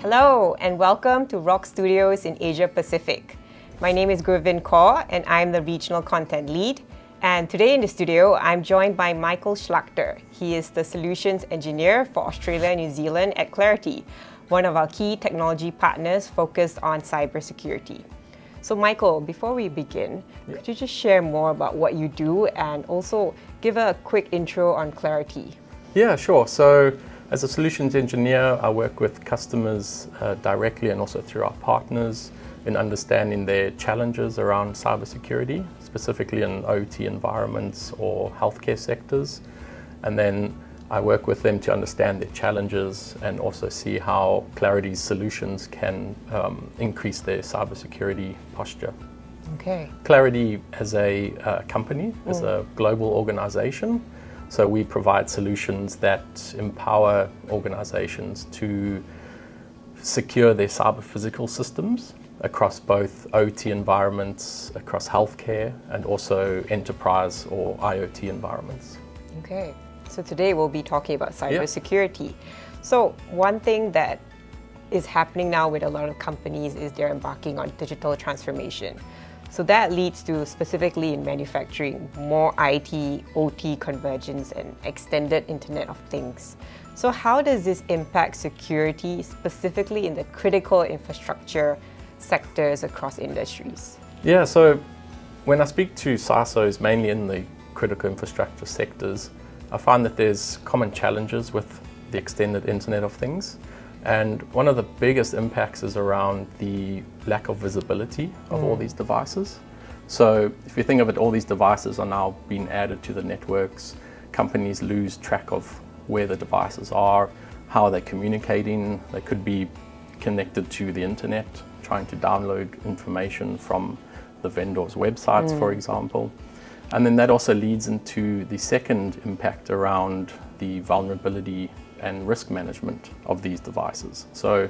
Hello and welcome to Rock Studios in Asia Pacific. My name is Gurvin Kaur and I'm the Regional Content Lead. And today in the studio, I'm joined by Michael Schlachter. He is the Solutions Engineer for Australia and New Zealand at Claroty, one of our key technology partners focused on cybersecurity. So Michael, before we begin, could you just share more about what you do and also give a quick intro on Claroty? Yeah, sure. So as a solutions engineer, I work with customers directly and also through our partners in understanding their challenges around cybersecurity, specifically in OT environments or healthcare sectors. And then I work with them to understand their challenges and also see how Claroty's solutions can increase their cybersecurity posture. Okay. Claroty as a company is a global organization. So we provide solutions that empower organizations to secure their cyber physical systems across both OT environments, across healthcare, and also enterprise or IoT environments. Okay, so today we'll be talking about cybersecurity. So one thing that is happening now with a lot of companies is they're embarking on digital transformation. So that leads to, specifically in manufacturing, more IT, OT convergence and extended Internet of Things. So how does this impact security, specifically in the critical infrastructure sectors across industries? Yeah, so when I speak to CISOs, mainly in the critical infrastructure sectors, I find that there's common challenges with the extended Internet of Things. And one of the biggest impacts is around the lack of visibility of all these devices. So if you think of it, all these devices are now being added to the networks. Companies lose track of where the devices are, how they're communicating. They could be connected to the internet, trying to download information from the vendors' websites, for example. And then that also leads into the second impact around the vulnerability and risk management of these devices. So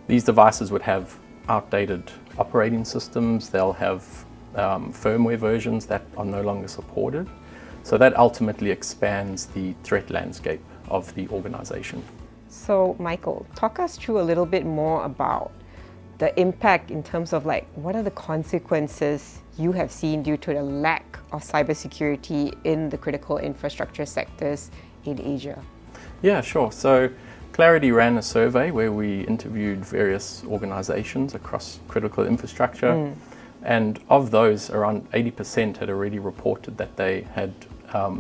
these devices would have outdated operating systems, they'll have firmware versions that are no longer supported. So that ultimately expands the threat landscape of the organization. So Michael, talk us through a little bit more about the impact in terms of what are the consequences you have seen due to the lack of cybersecurity in the critical infrastructure sectors in Asia? Yeah, sure. So Claroty ran a survey where we interviewed various organizations across critical infrastructure. And of those, around 80% had already reported that they had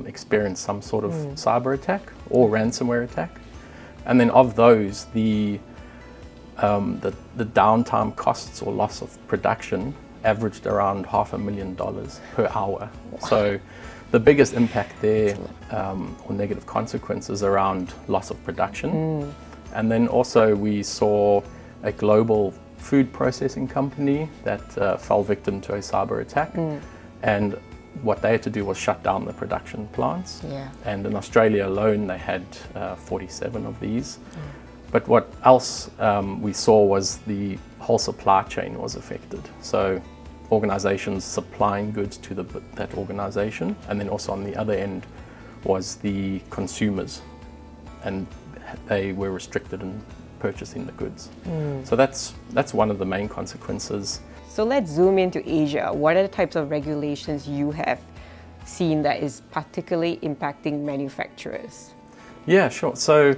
experienced some sort of cyber attack or ransomware attack. And then of those, the downtime costs or loss of production averaged around $500,000 per hour. Wow. So the biggest impact there, or negative consequences around loss of production. And then also we saw a global food processing company that fell victim to a cyber attack. And what they had to do was shut down the production plants. And in Australia alone, they had 47 of these. But what else we saw was the whole supply chain was affected. So organizations supplying goods to that organization, and then also on the other end was the consumers, and they were restricted in purchasing the goods. So that's one of the main consequences. So let's zoom into Asia. What are the types of regulations you have seen that is particularly impacting manufacturers? Yeah, sure. So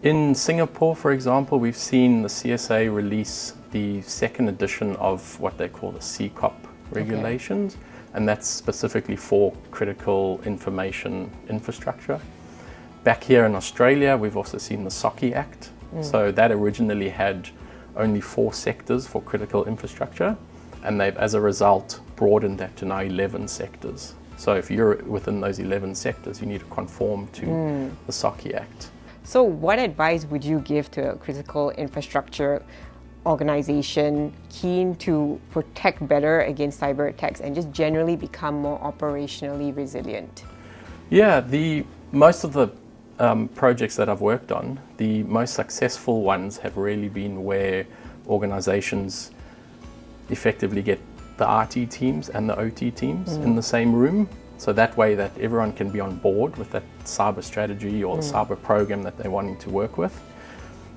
in Singapore, for example, we've seen the CSA release the second edition of what they call the CCOP regulations, and that's specifically for critical information infrastructure. Back here in Australia, we've also seen the SOCI Act. So that originally had only 4 sectors for critical infrastructure, and they've, as a result, broadened that to now 11 sectors. So if you're within those 11 sectors, you need to conform to the SOCI Act. So what advice would you give to a critical infrastructure organization keen to protect better against cyber attacks and just generally become more operationally resilient? Yeah, most of the projects that I've worked on, the most successful ones have really been where organizations effectively get the IT teams and the OT teams in the same room. So that way that everyone can be on board with that cyber strategy or the cyber program that they're wanting to work with.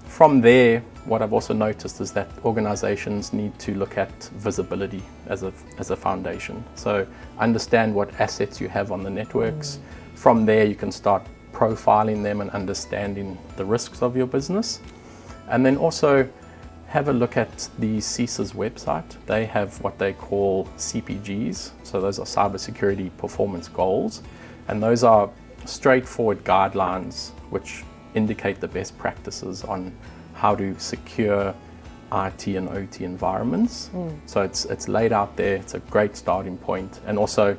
from there, what I've also noticed is that organizations need to look at visibility as a foundation. So understand what assets you have on the networks. From there, you can start profiling them and understanding the risks of your business. And then also have a look at the CISA's website. They have what they call CPGs. So those are cybersecurity performance goals. And those are straightforward guidelines which indicate the best practices on how to secure IT and OT environments. So it's laid out there. It's a great starting point. And also,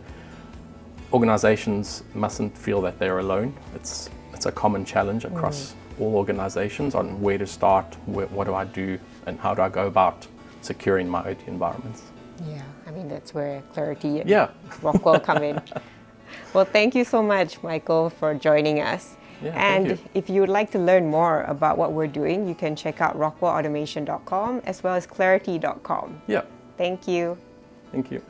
organizations mustn't feel that they're alone. It's a common challenge across all organizations on where to start, what do I do, and how do I go about securing my OT environments. Yeah, I mean, that's where Claroty and Rockwell come in. Well, thank you so much, Michael, for joining us. Yeah, and if you would like to learn more about what we're doing, you can check out rockwellautomation.com as well as claroty.com. Yeah. Thank you. Thank you.